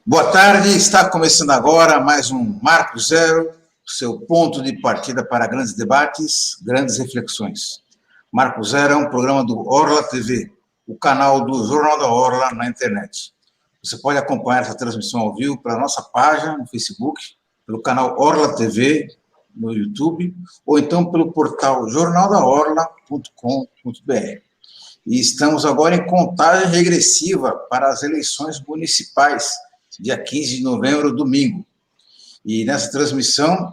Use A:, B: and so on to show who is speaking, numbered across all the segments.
A: Boa tarde, está começando agora mais um Marco Zero, seu ponto de partida para grandes debates, grandes reflexões. Marco Zero é um programa do Orla TV, o canal do Jornal da Orla na internet. Você pode acompanhar essa transmissão ao vivo pela nossa página no Facebook, pelo canal Orla TV no YouTube, ou então pelo portal jornaldaorla.com.br. E estamos agora em contagem regressiva para as eleições municipais, dia 15 de novembro, domingo. E nessa transmissão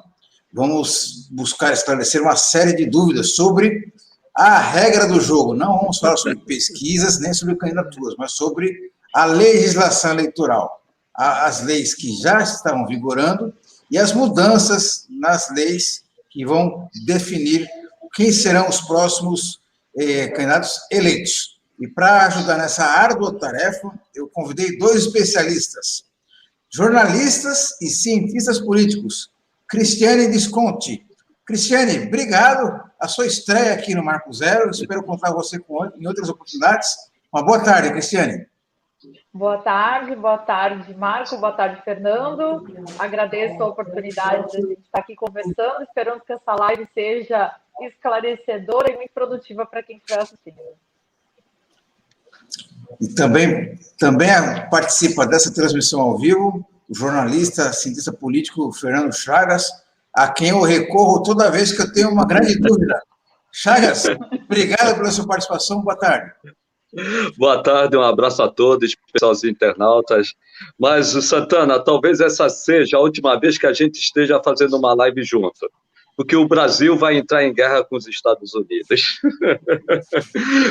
A: vamos buscar esclarecer uma série de dúvidas sobre a regra do jogo. Não vamos falar sobre pesquisas nem sobre candidaturas, mas sobre a legislação eleitoral, as leis que já estão vigorando e as mudanças nas leis que vão definir quem serão os próximos candidatos eleitos. E para ajudar nessa árdua tarefa, eu convidei dois especialistas, jornalistas e cientistas políticos. Cristiane Visconti. Cristiane, obrigado. A sua estreia aqui no Marco Zero. Espero contar com você em outras oportunidades. Uma boa tarde, Cristiane.
B: Boa tarde, Marco. Boa tarde, Fernando. Agradeço a oportunidade de a gente estar aqui conversando. Esperamos que essa live seja esclarecedora e muito produtiva para quem estiver assistindo.
A: E também participa dessa transmissão ao vivo o jornalista, cientista político Fernando Chagas, a quem eu recorro toda vez que eu tenho uma grande dúvida. Chagas, obrigado pela sua participação, boa tarde.
C: Boa tarde, um abraço a todos, pessoal, os internautas. Mas, Santana, talvez essa seja a última vez que a gente esteja fazendo uma live junto, porque o Brasil vai entrar em guerra com os Estados Unidos.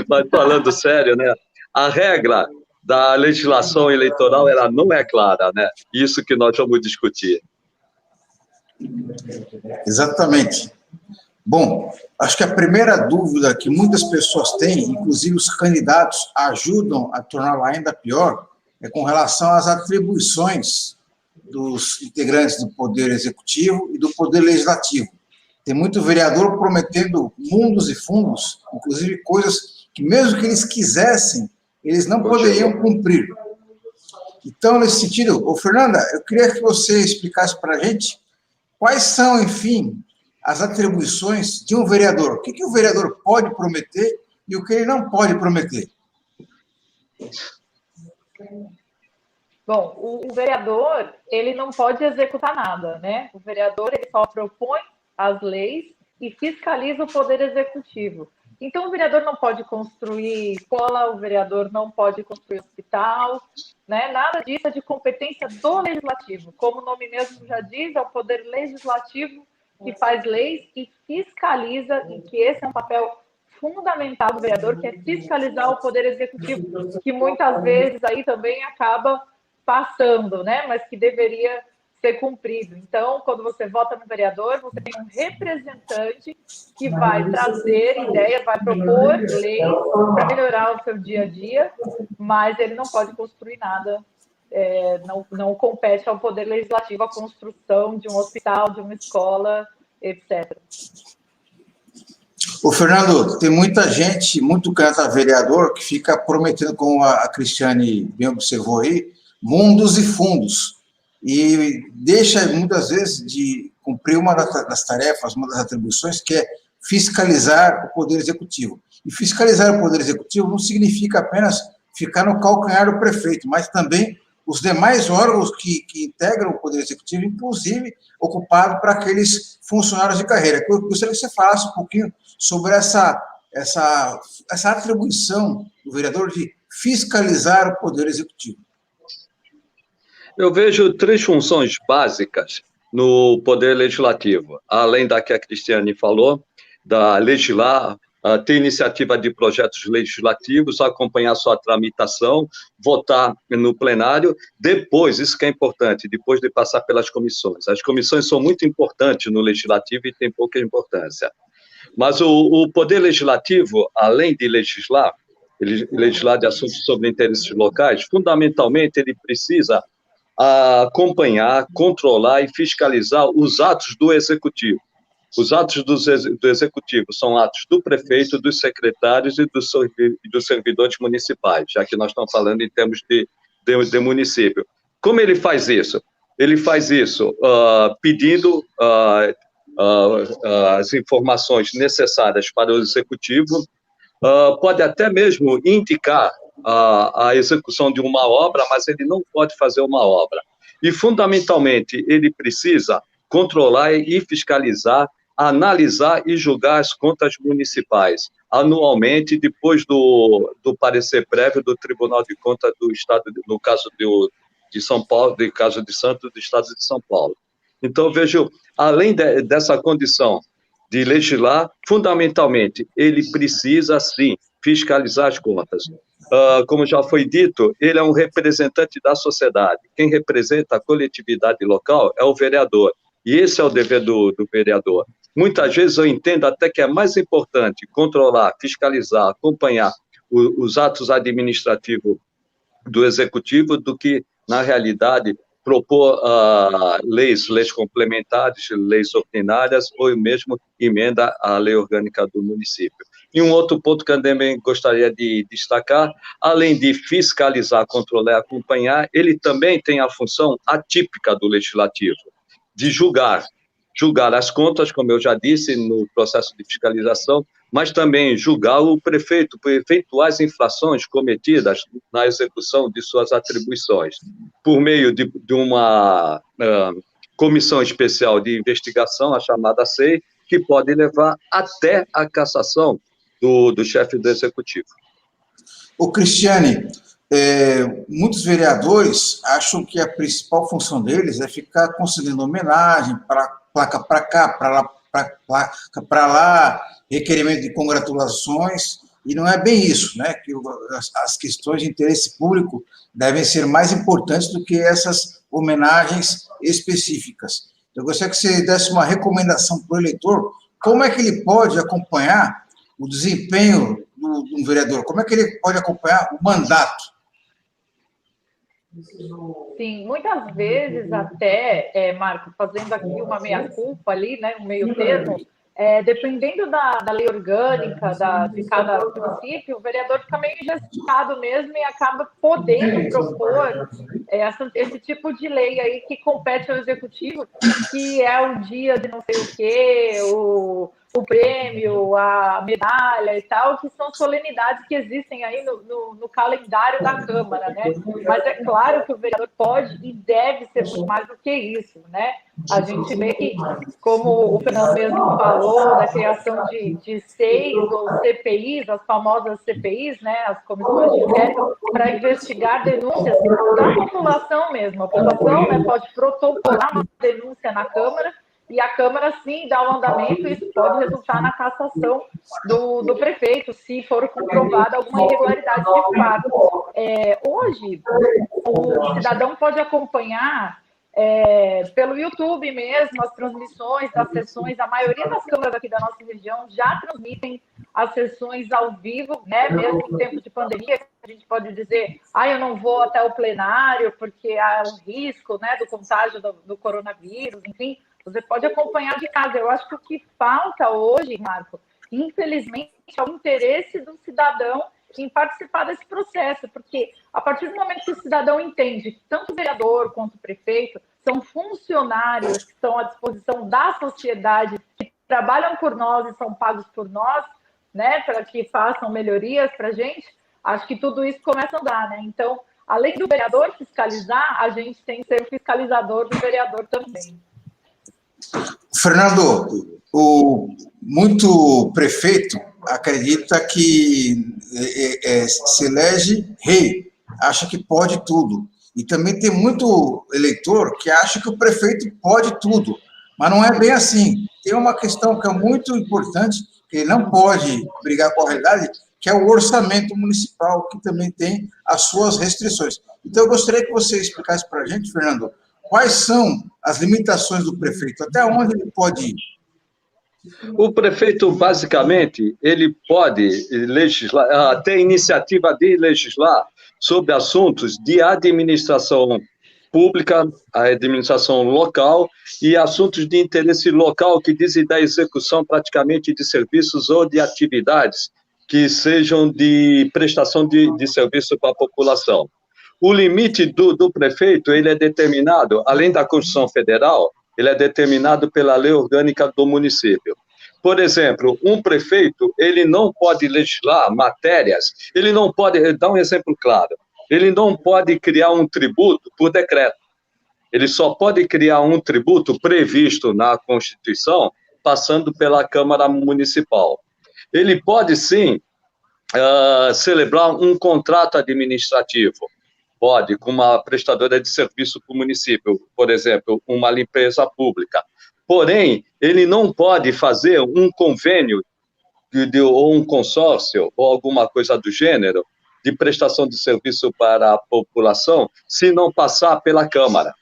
C: Mas falando sério, né? A regra da legislação eleitoral, ela não é clara, né? Isso que nós vamos discutir.
A: Exatamente. Bom, acho que a primeira dúvida que muitas pessoas têm, inclusive os candidatos ajudam a torná-la ainda pior, é com relação às atribuições dos integrantes do Poder Executivo e do Poder Legislativo. Tem muito vereador prometendo mundos e fundos, inclusive coisas que, mesmo que eles quisessem, eles não poderiam cumprir. Então, nesse sentido, Fernanda, eu queria que você explicasse para a gente quais são, enfim, as atribuições de um vereador. O que o vereador pode prometer e o que ele não pode prometer?
B: Bom, o vereador, ele não pode executar nada, né? O vereador, ele só propõe as leis e fiscaliza o Poder Executivo. Então, o vereador não pode construir escola, o vereador não pode construir hospital, né? Nada disso é de competência do Legislativo. Como o nome mesmo já diz, é o Poder Legislativo que faz leis e fiscaliza, e que esse é um papel fundamental do vereador, que é fiscalizar o Poder Executivo, que muitas vezes aí também acaba passando, né? Mas que deveria ser cumprido. Então, quando você vota no vereador, você tem um representante que vai trazer ideias, vai propor leis para melhorar o seu dia a dia, mas ele não pode construir nada, não compete ao Poder Legislativo a construção de um hospital, de uma escola, etc.
A: Ô, Fernando, tem muita gente, muito candidato a vereador, que fica prometendo, como a Cristiane bem observou aí, mundos e fundos, e deixa, muitas vezes, de cumprir uma das tarefas, uma das atribuições, que é fiscalizar o Poder Executivo. E fiscalizar o Poder Executivo não significa apenas ficar no calcanhar do prefeito, mas também os demais órgãos que integram o Poder Executivo, inclusive ocupado para aqueles funcionários de carreira. Eu gostaria que você falasse um pouquinho sobre essa atribuição do vereador de fiscalizar o Poder Executivo.
C: Eu vejo três funções básicas no Poder Legislativo, além da que a Cristiane falou, da legislar, ter iniciativa de projetos legislativos, acompanhar sua tramitação, votar no plenário, depois, isso que é importante, depois de passar pelas comissões. As comissões são muito importantes no Legislativo e têm pouca importância. Mas o Poder Legislativo, além de legislar de assuntos sobre interesses locais, fundamentalmente ele precisa acompanhar, controlar e fiscalizar os atos do Executivo. Os atos do Executivo são atos do prefeito, dos secretários e dos servidores municipais, já que nós estamos falando em termos de município. Como ele faz isso? Ele faz isso pedindo as informações necessárias para o executivo, pode até mesmo indicar a execução de uma obra, mas ele não pode fazer uma obra. E, fundamentalmente, ele precisa controlar e fiscalizar, analisar e julgar as contas municipais, anualmente, depois do parecer prévio do Tribunal de Contas do Estado, no caso de São Paulo, no caso de Santos, do Estado de São Paulo. Então, vejo, além dessa condição de legislar, fundamentalmente, ele precisa, sim, fiscalizar as contas. Como já foi dito, ele é um representante da sociedade. Quem representa a coletividade local é o vereador. E esse é o dever do vereador. Muitas vezes eu entendo até que é mais importante controlar, fiscalizar, acompanhar os atos administrativos do executivo do que, na realidade, propor leis complementares, leis ordinárias, ou mesmo emenda à lei orgânica do município. E um outro ponto que eu também gostaria de destacar, além de fiscalizar, controlar e acompanhar, ele também tem a função atípica do legislativo, de julgar as contas, como eu já disse, no processo de fiscalização, mas também julgar o prefeito por eventuais infrações cometidas na execução de suas atribuições, por meio de uma comissão especial de investigação, a chamada SEI, que pode levar até a cassação do chefe do executivo.
A: Ô, Cristiane, muitos vereadores acham que a principal função deles é ficar concedendo homenagem, placa para cá, placa para lá, requerimento de congratulações, e não é bem isso, né? Que as questões de interesse público devem ser mais importantes do que essas homenagens específicas. Eu gostaria que você desse uma recomendação para o eleitor, como é que ele pode acompanhar o desempenho de um vereador, como é que ele pode acompanhar o mandato?
B: Sim, muitas vezes até, Marco, fazendo aqui uma meia-culpa ali, né, um meio termo, dependendo da lei orgânica de cada município, o vereador fica meio engessado mesmo e acaba podendo propor esse tipo de lei aí que compete ao executivo, que é o dia de não sei o quê, o prêmio, a medalha e tal, que são solenidades que existem aí no calendário da Câmara, né? Mas é claro que o vereador pode e deve ser muito mais do que isso, né? A gente vê que, como o Fernando mesmo falou, da criação de 6 ou CPIs, as famosas CPIs, né? As comissões de inquérito, para investigar denúncias da população mesmo. A população, né, pode protocolar uma denúncia na Câmara, e a Câmara, sim, dá o andamento, e isso pode resultar na cassação do prefeito, se for comprovada alguma irregularidade de fato. Hoje, o cidadão pode acompanhar pelo YouTube mesmo as transmissões das sessões. A maioria das câmaras aqui da nossa região já transmitem as sessões ao vivo, né? Mesmo em tempo de pandemia, a gente pode dizer, eu não vou até o plenário porque há um risco, né, do contágio do coronavírus, enfim, você pode acompanhar de casa. Eu acho que o que falta hoje, Marco, infelizmente, é o interesse do cidadão em participar desse processo, porque a partir do momento que o cidadão entende que tanto o vereador quanto o prefeito são funcionários que estão à disposição da sociedade, que trabalham por nós e são pagos por nós, né, para que façam melhorias para a gente, acho que tudo isso começa a andar, né? Então, além do vereador fiscalizar, a gente tem que ser o fiscalizador do vereador também.
A: Fernando, muito prefeito acredita que se elege rei, acha que pode tudo. E também tem muito eleitor que acha que o prefeito pode tudo, mas não é bem assim. Tem uma questão que é muito importante, que ele não pode brigar com a realidade, que é o orçamento municipal, que também tem as suas restrições. Então, eu gostaria que você explicasse para a gente, Fernando, quais são as limitações do prefeito, até onde ele pode ir?
C: O prefeito, basicamente, ele pode legislar, ter iniciativa de legislar sobre assuntos de administração pública, a administração local e assuntos de interesse local que dizem da execução praticamente de serviços ou de atividades que sejam de prestação de serviço para a população. O limite do prefeito, ele é determinado, além da Constituição Federal, ele é determinado pela lei orgânica do município. Por exemplo, um prefeito, ele não pode legislar matérias, ele não pode, dar um exemplo claro, ele não pode criar um tributo por decreto. Ele só pode criar um tributo previsto na Constituição, passando pela Câmara Municipal. Ele pode, sim, celebrar um contrato administrativo, pode, com uma prestadora de serviço para o município, por exemplo, uma limpeza pública. Porém, ele não pode fazer um convênio ou um consórcio ou alguma coisa do gênero de prestação de serviço para a população se não passar pela Câmara.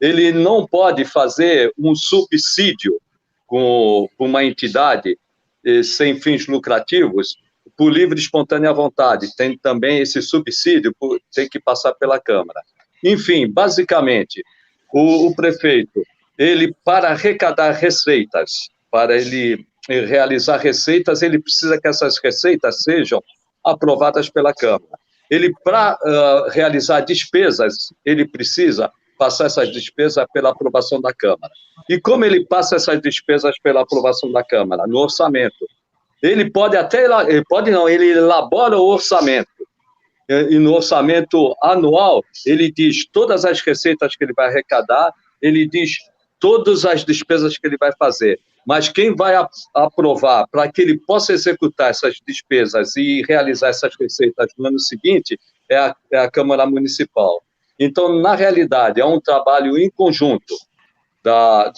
C: Ele não pode fazer um subsídio com uma entidade sem fins lucrativos por livre e espontânea vontade. Tem também esse subsídio, tem que passar pela Câmara. Enfim, basicamente, o prefeito, ele, para arrecadar receitas, para ele realizar receitas, ele precisa que essas receitas sejam aprovadas pela Câmara. Ele, para realizar despesas, ele precisa passar essas despesas pela aprovação da Câmara. E como ele passa essas despesas pela aprovação da Câmara? No orçamento. Ele pode até, ele elabora o orçamento, e no orçamento anual, ele diz todas as receitas que ele vai arrecadar, ele diz todas as despesas que ele vai fazer, mas quem vai aprovar para que ele possa executar essas despesas e realizar essas receitas no ano seguinte é a Câmara Municipal. Então, na realidade, é um trabalho em conjunto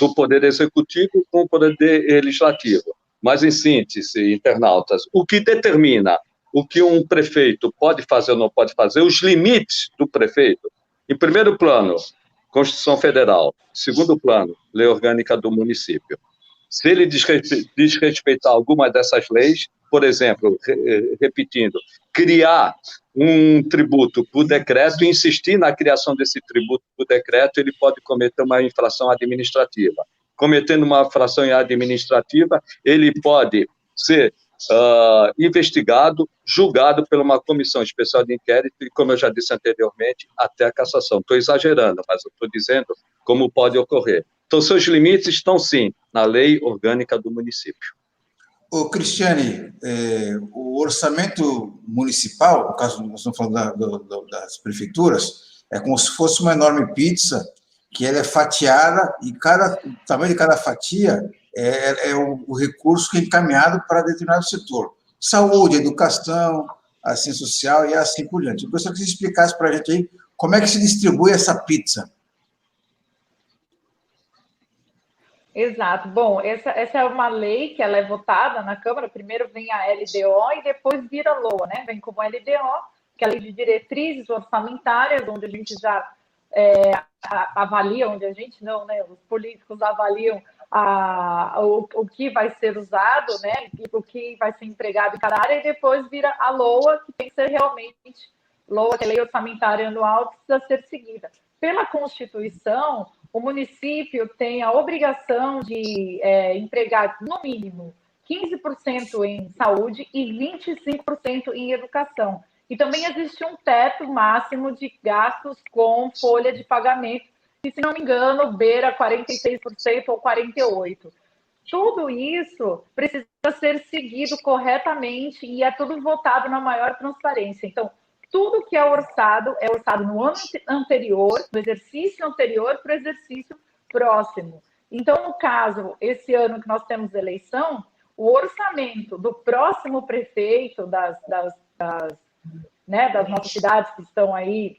C: do Poder Executivo com o Poder Legislativo. Mas, em síntese, internautas, o que determina o que um prefeito pode fazer ou não pode fazer, os limites do prefeito, em primeiro plano, Constituição Federal, segundo plano, lei orgânica do município. Se ele desrespeitar alguma dessas leis, por exemplo, repetindo, criar um tributo por decreto e insistir na criação desse tributo por decreto, ele pode cometer uma infração administrativa. Cometendo uma infração administrativa, ele pode ser investigado, julgado por uma comissão especial de inquérito e, como eu já disse anteriormente, até a cassação. Estou exagerando, mas eu estou dizendo como pode ocorrer. Então, seus limites estão, sim, na lei orgânica do município.
A: Ô, Cristiane, o orçamento municipal, no caso, nós estamos falando das prefeituras, é como se fosse uma enorme pizza, que ela é fatiada, e o tamanho de cada fatia é o recurso que é encaminhado para determinado setor. Saúde, educação, assistência social e assim por diante. Eu gostaria que você explicasse para a gente aí como é que se distribui essa pizza.
B: Exato. Bom, essa é uma lei que ela é votada na Câmara. Primeiro vem a LDO e depois vira LOA, né? Vem como LDO, que é a Lei de Diretrizes Orçamentárias, onde a gente já avalia, onde a gente não, né? Os políticos avaliam o que vai ser usado, né? O que vai ser empregado em cada área, e depois vira a LOA, que tem que ser realmente LOA, que é a Lei Orçamentária Anual, que precisa ser seguida. Pela Constituição, o município tem a obrigação de empregar, no mínimo, 15% em saúde e 25% em educação. E também existe um teto máximo de gastos com folha de pagamento, que, se não me engano, beira 46% ou 48%. Tudo isso precisa ser seguido corretamente e é tudo votado na maior transparência. Então, tudo que é orçado no ano anterior, no exercício anterior para o exercício próximo. Então, no caso, esse ano que nós temos eleição, o orçamento do próximo prefeito das nossas cidades que estão aí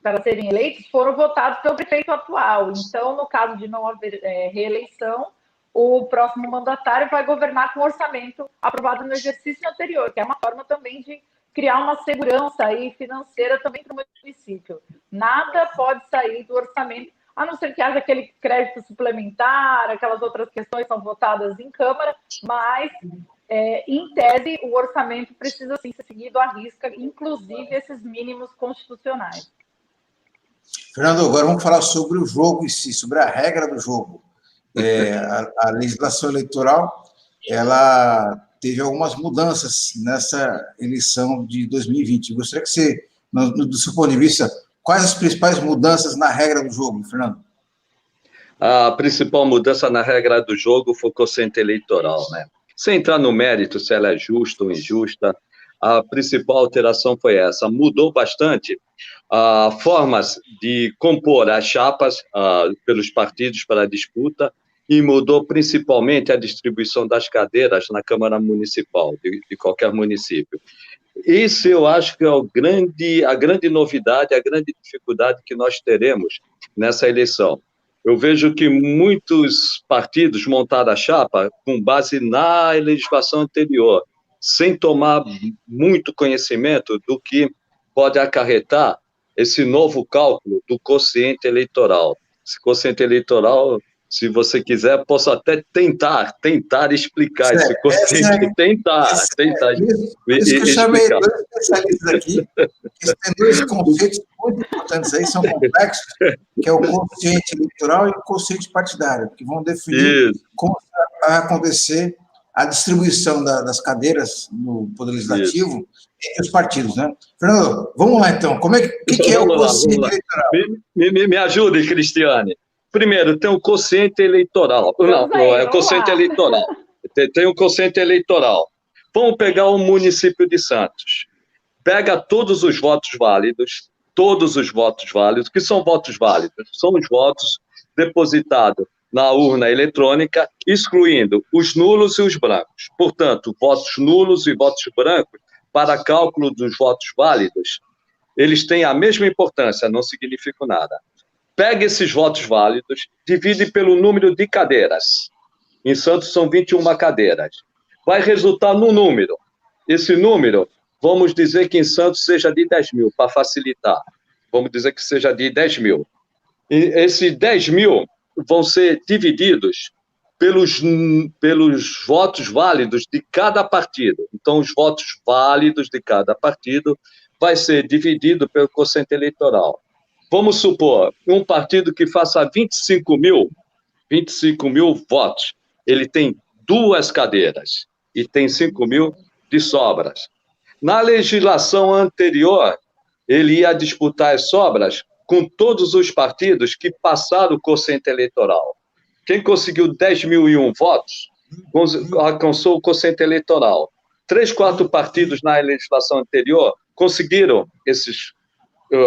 B: para serem eleitos foram votados pelo prefeito atual. Então, no caso de não haver reeleição, o próximo mandatário vai governar com orçamento aprovado no exercício anterior, que é uma forma também de criar uma segurança aí financeira também para o município. Nada pode sair do orçamento, a não ser que haja aquele crédito suplementar, aquelas outras questões são votadas em Câmara, mas, em tese, o orçamento precisa sim ser seguido à risca, inclusive esses mínimos constitucionais.
A: Fernando, agora vamos falar sobre o jogo em si, sobre a regra do jogo. A legislação eleitoral, ela teve algumas mudanças nessa eleição de 2020. Eu gostaria que você, do seu ponto de vista quais as principais mudanças na regra do jogo, Fernando?
C: A principal mudança na regra do jogo foi o quociente eleitoral, né? Sem entrar no mérito se ela é justa ou injusta, a principal alteração foi essa. Mudou bastante formas de compor as chapas pelos partidos para a disputa e mudou principalmente a distribuição das cadeiras na Câmara Municipal de qualquer município. Isso eu acho que é a grande novidade, a grande dificuldade que nós teremos nessa eleição. Eu vejo que muitos partidos montaram a chapa com base na legislação anterior, sem tomar muito conhecimento do que pode acarretar esse novo cálculo do quociente eleitoral. Esse quociente eleitoral, se você quiser, posso até tentar explicar esse quociente, tentar
A: isso que eu chamei dois especialistas aqui, que tem dois conceitos muito importantes aí, são complexos, que é o quociente eleitoral e o quociente partidário, que vão definir como vai acontecer a distribuição das cadeiras no Poder Legislativo entre os partidos, né? Fernando, vamos lá então, o que é o quociente eleitoral?
C: Me ajude, Cristiane. Primeiro, tem o quociente eleitoral. Não, é o quociente eleitoral. Tem o quociente eleitoral. Vamos pegar o município de Santos. Pega todos os votos válidos, que são votos válidos, são os votos depositados na urna eletrônica, excluindo os nulos e os brancos. Portanto, votos nulos e votos brancos, para cálculo dos votos válidos, eles têm a mesma importância, não significam nada. Pega esses votos válidos, divide pelo número de cadeiras. Em Santos são 21 cadeiras. Vai resultar num número. Esse número, vamos dizer que em Santos seja de 10 mil, para facilitar. Vamos dizer que seja de 10 mil. E esses 10 mil vão ser divididos pelos votos válidos de cada partido. Então, os votos válidos de cada partido vai ser dividido pelo quociente eleitoral. Vamos supor, um partido que faça 25 mil votos, ele tem 2 cadeiras e tem 5 mil de sobras. Na legislação anterior, ele ia disputar as sobras com todos os partidos que passaram o quociente eleitoral. Quem conseguiu 10.001 votos, alcançou o quociente eleitoral. 3, 4 partidos na legislação anterior conseguiram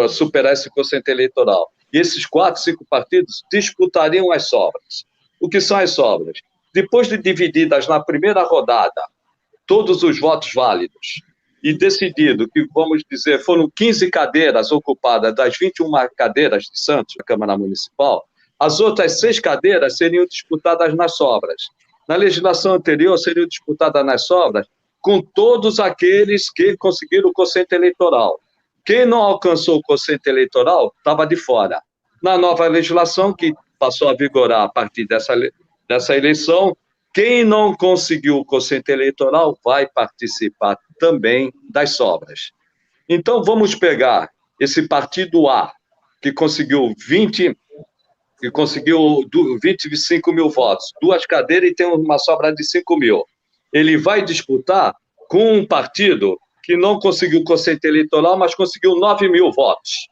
C: superar esse quociente eleitoral. E esses 4, 5 partidos disputariam as sobras. O que são as sobras? Depois de divididas na primeira rodada todos os votos válidos e decidido que, vamos dizer, foram 15 cadeiras ocupadas das 21 cadeiras de Santos, na Câmara Municipal, as outras 6 cadeiras seriam disputadas nas sobras. Na legislação anterior, seriam disputadas nas sobras com todos aqueles que conseguiram o quociente eleitoral. Quem não alcançou o quociente eleitoral estava de fora. Na nova legislação, que passou a vigorar a partir dessa eleição, quem não conseguiu o quociente eleitoral vai participar também das sobras. Então, vamos pegar esse partido A, que conseguiu 25 mil votos, 2 cadeiras e tem uma sobra de 5 mil. Ele vai disputar com um partido que não conseguiu o quociente eleitoral, mas conseguiu 9 mil votos.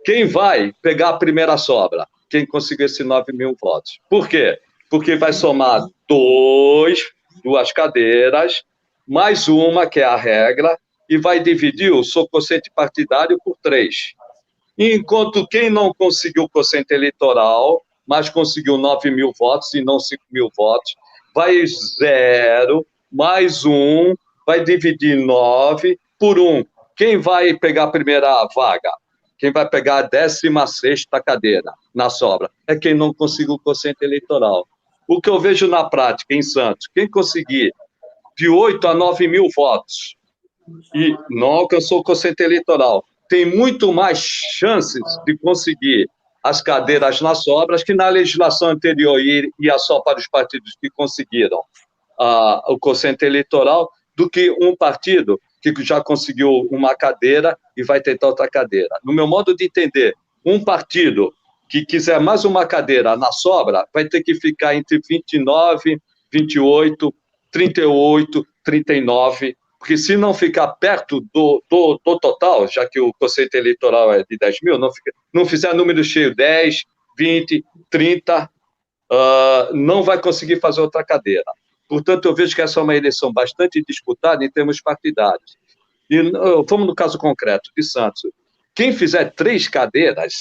C: Quem vai pegar a primeira sobra? Quem conseguiu esses 9 mil votos. Por quê? Porque vai somar 2 cadeiras, mais uma, que é a regra, e vai dividir o seu quociente partidário por 3. Enquanto quem não conseguiu o quociente eleitoral, mas conseguiu 9 mil votos e não 5 mil votos, vai 0, mais 1, vai dividir 9 por 1. Quem vai pegar a primeira vaga? Quem vai pegar a 16ª cadeira na sobra? É quem não conseguiu o quociente eleitoral. O que eu vejo na prática, em Santos, quem conseguir de 8 a 9 mil votos e não alcançou o quociente eleitoral, tem muito mais chances de conseguir as cadeiras nas sobras que na legislação anterior ia só para os partidos que conseguiram o quociente eleitoral, do que um partido que já conseguiu uma cadeira e vai tentar outra cadeira. No meu modo de entender, um partido que quiser mais uma cadeira na sobra vai ter que ficar entre 29, 28, 38, 39 porque se não ficar perto do total, já que o quociente eleitoral é de 10 mil, não fizer número cheio, 10, 20, 30, não vai conseguir fazer outra cadeira. Portanto, eu vejo que essa é uma eleição bastante disputada em termos partidários. E vamos no caso concreto de Santos. Quem fizer 3 cadeiras,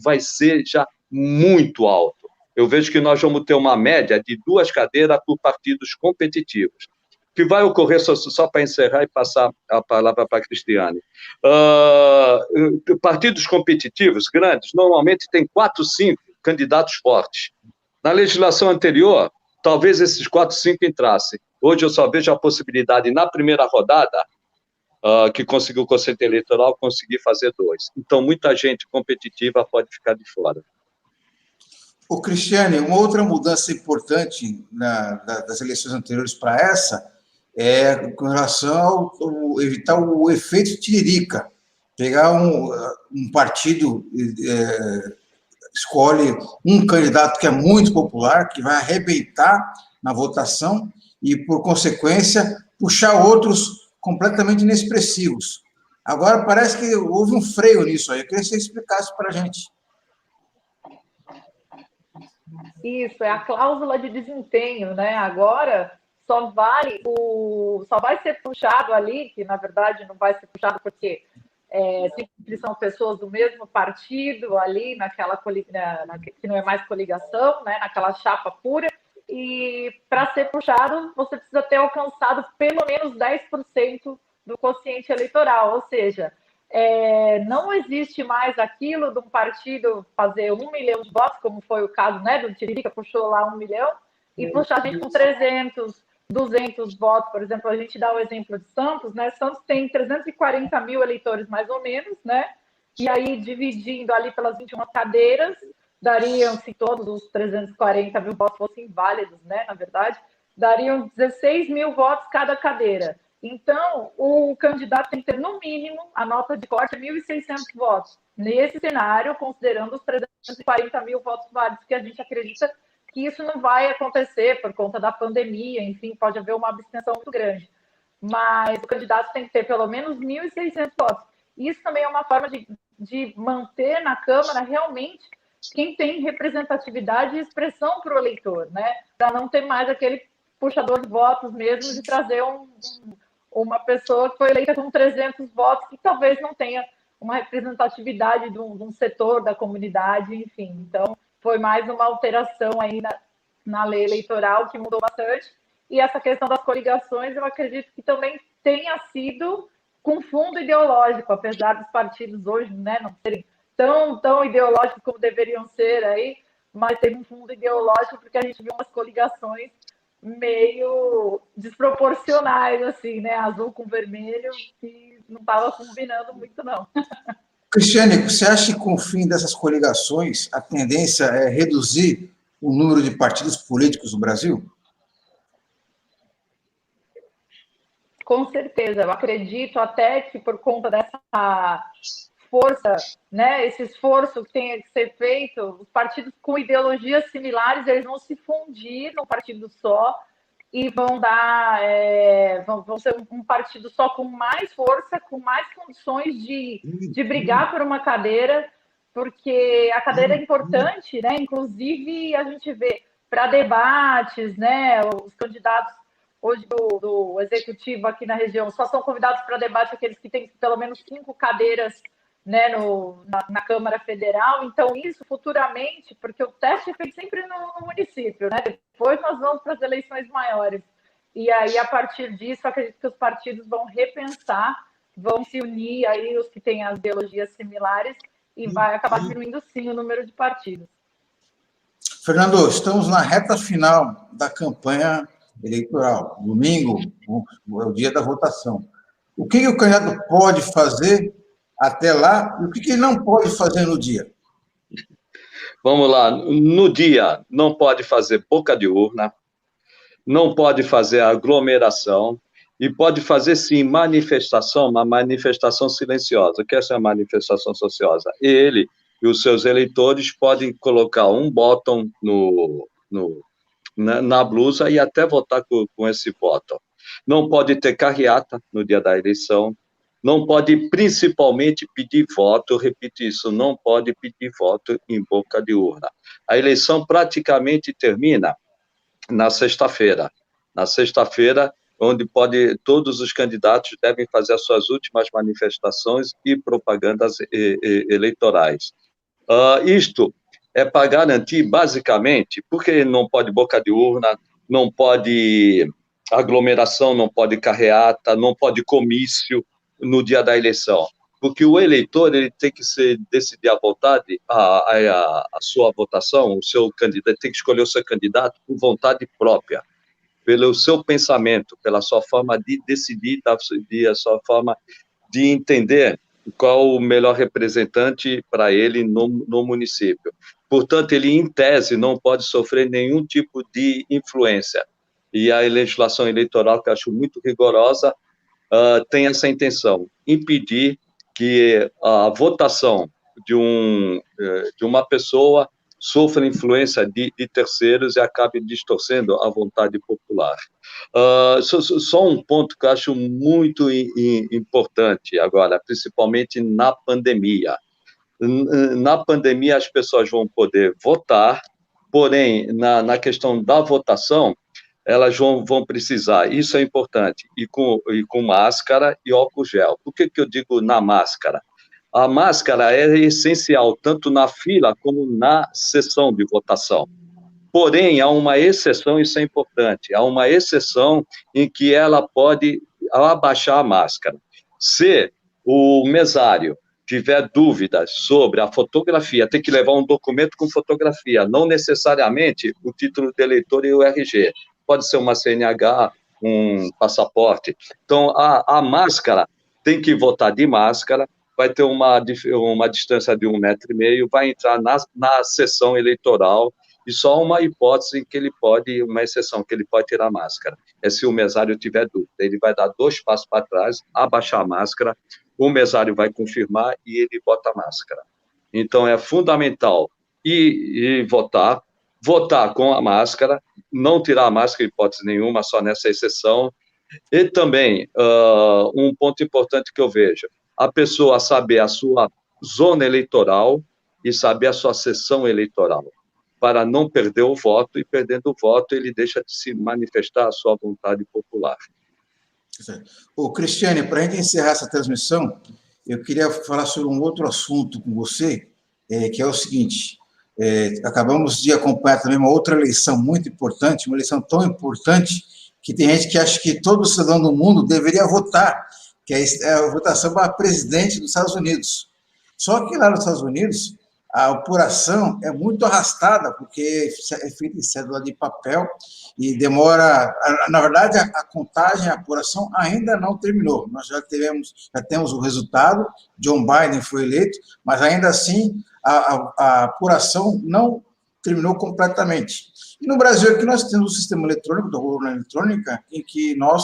C: vai ser já muito alto. Eu vejo que nós vamos ter uma média de 2 cadeiras por partidos competitivos. O que vai ocorrer, só para encerrar e passar a palavra para a Cristiane, partidos competitivos grandes, normalmente tem 4, 5 candidatos fortes. Na legislação anterior, talvez esses 4, 5 entrassem. Hoje eu só vejo a possibilidade, na primeira rodada, que conseguiu o quociente eleitoral, conseguir fazer 2. Então, muita gente competitiva pode ficar de fora.
A: O Cristiane, uma outra mudança importante das eleições anteriores para essa é com relação ao evitar o efeito tiririca. Pegar um partido, escolhe um candidato que é muito popular, que vai arrebentar na votação e, por consequência, puxar outros completamente inexpressivos. Agora, parece que houve um freio nisso aí. Eu queria que você explicasse para a gente.
B: Isso, é a cláusula de desempenho, né? Agora só vai ser puxado ali, que na verdade não vai ser puxado porque sempre são pessoas do mesmo partido ali, que não é mais coligação, né? Naquela chapa pura, e para ser puxado você precisa ter alcançado pelo menos 10% do quociente eleitoral, ou seja, não existe mais aquilo de um partido fazer 1 milhão de votos, como foi o caso, né, do Tiririca, puxou lá 1 milhão, e puxar a gente com 300, 200 votos. Por exemplo, a gente dá o exemplo de Santos, né? Santos tem 340 mil eleitores, mais ou menos, né? E aí, dividindo ali pelas 21 cadeiras, dariam, se todos os 340 mil votos fossem válidos, né, na verdade, dariam 16 mil votos cada cadeira. Então, o candidato tem que ter, no mínimo, a nota de corte de 1.600 votos. Nesse cenário, considerando os 340 mil votos válidos, que a gente acredita que isso não vai acontecer por conta da pandemia, enfim, pode haver uma abstenção muito grande. Mas o candidato tem que ter pelo menos 1.600 votos. Isso também é uma forma de manter na Câmara realmente quem tem representatividade e expressão para o eleitor, né? Para não ter mais aquele puxador de votos mesmo, de trazer uma pessoa que foi eleita com 300 votos, que talvez não tenha uma representatividade de um setor da comunidade, enfim. Então, foi mais uma alteração aí na lei eleitoral que mudou bastante. E essa questão das coligações, eu acredito que também tenha sido com fundo ideológico, apesar dos partidos hoje, né, não serem tão ideológicos como deveriam ser aí, mas tem um fundo ideológico porque a gente viu umas coligações meio desproporcionais, assim, né? Azul com vermelho, que não estava combinando muito, não.
A: Cristiane, você acha que com o fim dessas coligações, a tendência é reduzir o número de partidos políticos no Brasil?
B: Com certeza, eu acredito até que por conta dessa força, né, esse esforço que tem que ser feito, os partidos com ideologias similares, eles vão se fundir num partido só e vão ser um partido só com mais força, com mais condições de brigar por uma cadeira, porque a cadeira é importante, né? Inclusive a gente vê para debates, né? Os candidatos hoje do executivo aqui na região só são convidados para debate aqueles que têm pelo menos 5 cadeiras, né, na Câmara Federal. Então, isso futuramente, porque o teste é feito sempre no município, né? Depois nós vamos para as eleições maiores. E aí, a partir disso, acredito que os partidos vão repensar, vão se unir aí os que têm as ideologias similares e vai acabar diminuindo, sim, o número de partidos.
A: Fernando, estamos na reta final da campanha eleitoral. Domingo é o dia da votação. O que o candidato pode fazer até lá, e o que ele não pode fazer no dia?
C: Vamos lá, no dia não pode fazer boca de urna, não pode fazer aglomeração, e pode fazer, sim, manifestação, uma manifestação silenciosa. O que é essa manifestação silenciosa? Ele e os seus eleitores podem colocar um botão na blusa e até votar com esse botão. não pode ter carreata no dia da eleição, não pode principalmente pedir voto, eu repito isso, não pode pedir voto em boca de urna. A eleição praticamente termina na sexta-feira. Na sexta-feira, onde todos os candidatos devem fazer as suas últimas manifestações e propagandas eleitorais. Isto é para garantir, basicamente, porque não pode boca de urna, não pode aglomeração, não pode carreata, não pode comício no dia da eleição. Porque o eleitor ele tem que decidir a sua votação, o seu candidato, tem que escolher o seu candidato por vontade própria, pelo seu pensamento, pela sua forma de decidir, a sua forma de entender qual o melhor representante para ele no município. Portanto, ele, em tese, não pode sofrer nenhum tipo de influência. E a legislação eleitoral, que eu acho muito rigorosa, tem essa intenção, impedir que a votação de uma pessoa sofra influência de terceiros e acabe distorcendo a vontade popular. Só um ponto que eu acho muito importante agora, principalmente na pandemia. Na pandemia, as pessoas vão poder votar, porém, na questão da votação, elas vão precisar, isso é importante, e com máscara e álcool gel. Por que eu digo na máscara? A máscara é essencial, tanto na fila como na sessão de votação. Porém, há uma exceção, isso é importante, há uma exceção em que ela pode abaixar a máscara. Se o mesário tiver dúvidas sobre a fotografia, tem que levar um documento com fotografia, não necessariamente o título de eleitor e o RG. Pode ser uma CNH, um passaporte. Então, a máscara tem que votar de máscara, vai ter uma distância de 1,5 metro, vai entrar na sessão eleitoral, e só uma hipótese que uma exceção, que ele pode tirar a máscara. É se o mesário tiver dúvida. Ele vai dar 2 passos para trás, abaixar a máscara, o mesário vai confirmar e ele bota a máscara. Então, é fundamental votar com a máscara, não tirar a máscara, em hipótese nenhuma, só nessa exceção. E também, um ponto importante que eu vejo, a pessoa saber a sua zona eleitoral e saber a sua sessão eleitoral, para não perder o voto, e perdendo o voto, ele deixa de se manifestar a sua vontade popular.
A: Ô, Cristiane, para a gente encerrar essa transmissão, eu queria falar sobre um outro assunto com você, que é o seguinte: acabamos de acompanhar também uma outra eleição muito importante, uma eleição tão importante que tem gente que acha que todo cidadão do mundo deveria votar, que é a votação para presidente dos Estados Unidos. Só que lá nos Estados Unidos, a apuração é muito arrastada, porque é feita em cédula de papel e demora. Na verdade, a contagem, a apuração ainda não terminou. Nós já temos o resultado, John Biden foi eleito, mas ainda assim a apuração não terminou completamente. E no Brasil aqui nós temos o sistema eletrônico, da urna eletrônica, em que nós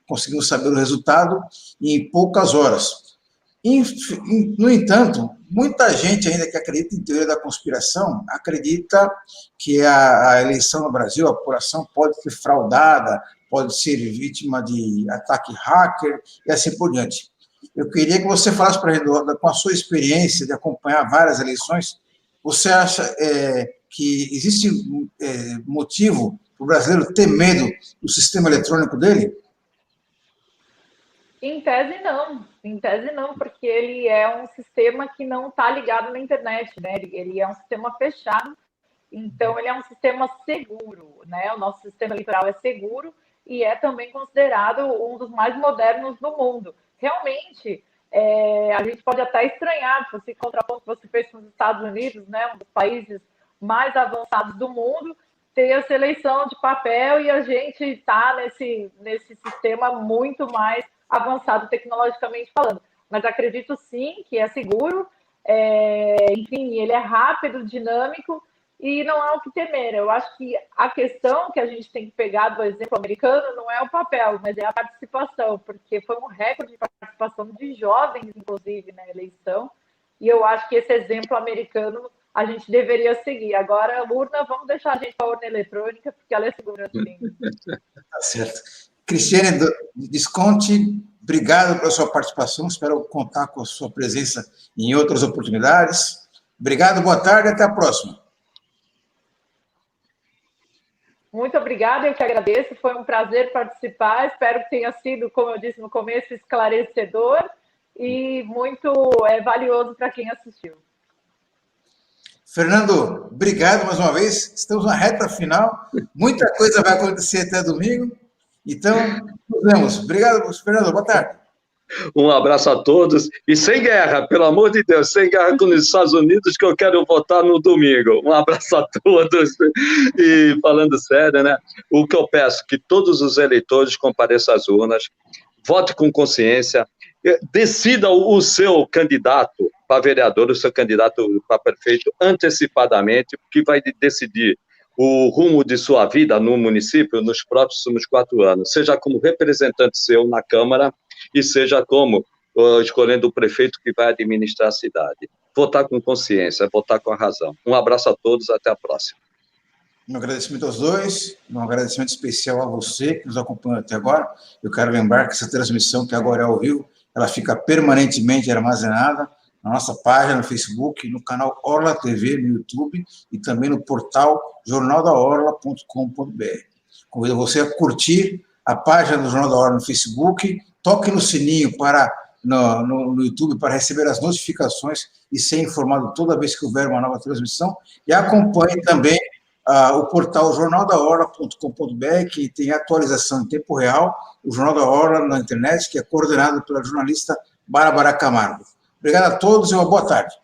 A: conseguimos saber o resultado em poucas horas. No entanto, muita gente ainda que acredita em teoria da conspiração, acredita que a eleição no Brasil, a apuração pode ser fraudada, pode ser vítima de ataque hacker e assim por diante. Eu queria que você falasse para a gente, com a sua experiência de acompanhar várias eleições, você acha que existe motivo para o brasileiro ter medo do sistema eletrônico dele?
B: Em tese não, porque ele é um sistema que não está ligado na internet, né? Ele é um sistema fechado, então ele é um sistema seguro, né? O nosso sistema eleitoral é seguro e é também considerado um dos mais modernos do mundo. Realmente, a gente pode até estranhar, se contraponto que você fez com os Estados Unidos, né? Um dos países mais avançados do mundo, ter essa eleição de papel e a gente está nesse sistema muito mais avançado tecnologicamente falando. Mas acredito sim que é seguro, enfim, ele é rápido, dinâmico e não há o que temer. Eu acho que a questão que a gente tem que pegar do exemplo americano não é o papel, mas é a participação, porque foi um recorde de participação de jovens, inclusive, na eleição, e eu acho que esse exemplo americano a gente deveria seguir. Agora, a urna, vamos deixar a gente com a urna eletrônica, porque ela é segura, sim.
A: Tá certo. Cristiane Visconti, obrigado pela sua participação, espero contar com a sua presença em outras oportunidades. Obrigado, boa tarde e até a próxima.
B: Muito obrigada, eu que agradeço, foi um prazer participar, espero que tenha sido, como eu disse no começo, esclarecedor e muito valioso para quem assistiu.
A: Fernando, obrigado mais uma vez, estamos na reta final, muita coisa vai acontecer até domingo, então, nos vemos. Obrigado, Fernando, boa tarde.
C: Um abraço a todos e sem guerra, pelo amor de Deus, sem guerra com os Estados Unidos, que eu quero votar no domingo. Um abraço a todos. E falando sério, né? O que eu peço que todos os eleitores compareçam às urnas, vote com consciência, decida o seu candidato para vereador, o seu candidato para prefeito antecipadamente, que vai decidir o rumo de sua vida no município nos próximos 4 anos, seja como representante seu na Câmara e seja como escolhendo o prefeito que vai administrar a cidade. Votar com consciência, votar com a razão. Um abraço a todos, até a próxima.
A: Um agradecimento aos dois, um agradecimento especial a você que nos acompanhou até agora. Eu quero lembrar que essa transmissão, que agora é ao vivo, ela fica permanentemente armazenada na nossa página no Facebook, no canal Orla TV no YouTube e também no portal jornaldaorla.com.br. Convido você a curtir a página do Jornal da Orla no Facebook, toque no sininho no YouTube para receber as notificações e ser informado toda vez que houver uma nova transmissão, e acompanhe também o portal jornaldaorla.com.br, que tem atualização em tempo real, o Jornal da Orla na internet, que é coordenado pela jornalista Bárbara Camargo. Obrigado a todos e uma boa tarde.